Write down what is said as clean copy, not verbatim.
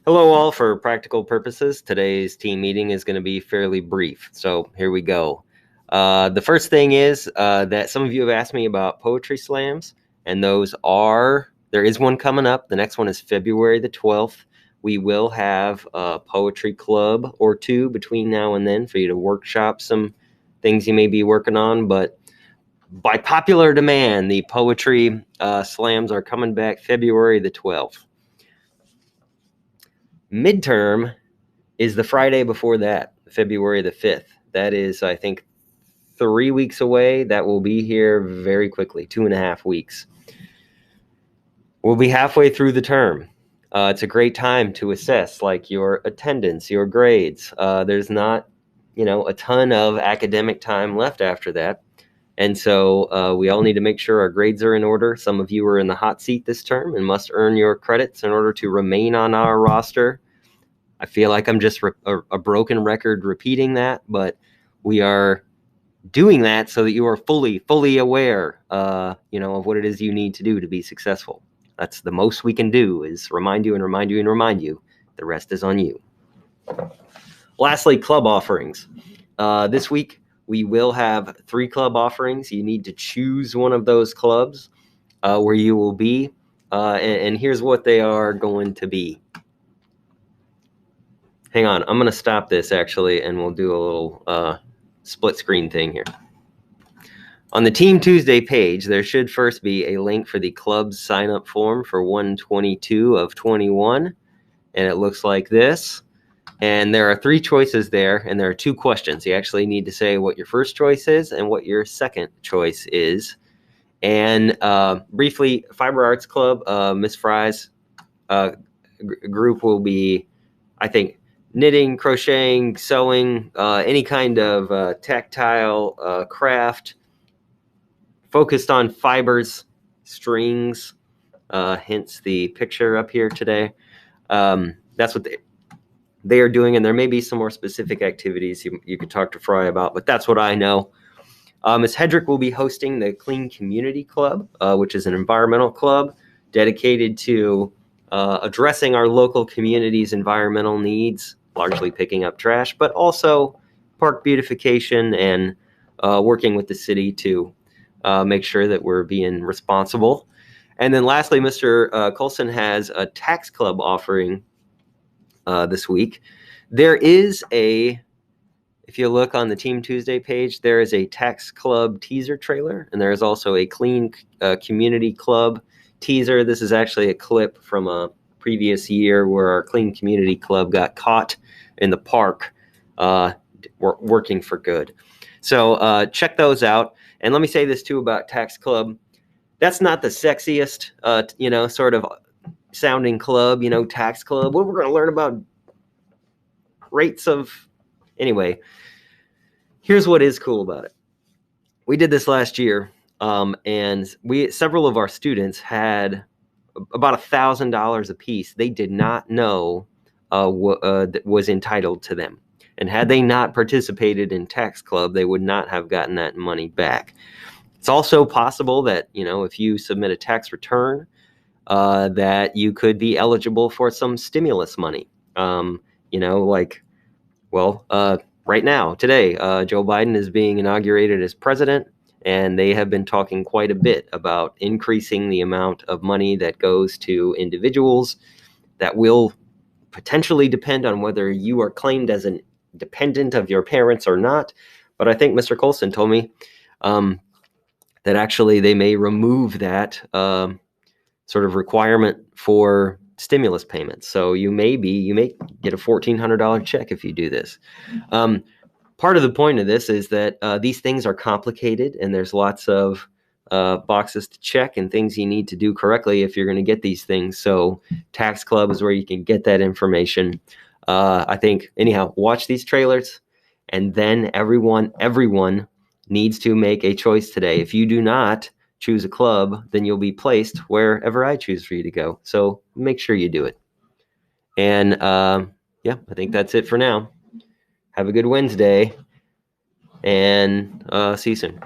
Hello all. For practical purposes, today's team meeting is going to be fairly brief. So here we go. The first thing is that some of you have asked me about poetry slams, and there is one coming up. The next one is February the 12th. We will have a poetry club or two between now and then for you to workshop some things you may be working on. But by popular demand, the poetry slams are coming back February the 12th. Midterm is the Friday before that, February the 5th. That is, I think, 3 weeks away. That will be here very quickly, 2.5 weeks. We'll be halfway through the term. It's a great time to assess like your attendance, your grades. There's not, a ton of academic time left after that. And so we all need to make sure our grades are in order. Some of you are in the hot seat this term and must earn your credits in order to remain on our roster. I feel like I'm just a broken record repeating that, but we are doing that so that you are fully aware, of what it is you need to do to be successful. That's the most we can do, is remind you and remind you and remind you. The rest is on you. Lastly, club offerings. This week, we will have 3 club offerings. You need to choose one of those clubs where you will be, and here's what they are going to be. Hang on, I'm going to stop this actually, and we'll do a little split screen thing here. On the Team Tuesday page, there should first be a link for the club's sign-up form for 122 of 21, and it looks like this. And there are 3 choices there, and there are 2 questions. You actually need to say what your first choice is and what your second choice is. And briefly, Fiber Arts Club, Miss Fry's group will be, I think, knitting, crocheting, sewing, any kind of tactile craft focused on fibers, strings, hence the picture up here today. That's what they are doing, and there may be some more specific activities you could talk to Fry about, but that's what I know. Ms. Hedrick will be hosting the Clean Community Club, which is an environmental club dedicated to addressing our local community's environmental needs, largely picking up trash, but also park beautification and working with the city to make sure that we're being responsible. And then lastly, Mr. Colson has a tax club offering this week. If you look on the Team Tuesday page, there is a tax club teaser trailer, and there is also a Clean Community Club teaser. This is actually a clip from a previous year where our Clean Community Club got caught in the park working for good. So check those out. And let me say this too about Tax Club. That's not the sexiest, sort of sounding club, Tax Club. Well, we're going to learn about rates of... Anyway, here's what is cool about it. We did this last year, and several of our students had about $1,000 a piece. They did not know what was entitled to them. And had they not participated in Tax Club, they would not have gotten that money back. It's also possible that, if you submit a tax return, that you could be eligible for some stimulus money. Right now, today, Joe Biden is being inaugurated as president, and they have been talking quite a bit about increasing the amount of money that goes to individuals. That will potentially depend on whether you are claimed as an dependent of your parents or not. But I think Mr. Colson told me that actually they may remove that sort of requirement for stimulus payments. So you may get a $1,400 check if you do this. Part of the point of this is that these things are complicated, and there's lots of boxes to check and things you need to do correctly if you're going to get these things. So Tax Club is where you can get that information. I think, anyhow, watch these trailers, and then everyone needs to make a choice today. If you do not choose a club, then you'll be placed wherever I choose for you to go. So make sure you do it. And I think that's it for now. Have a good Wednesday, and see you soon.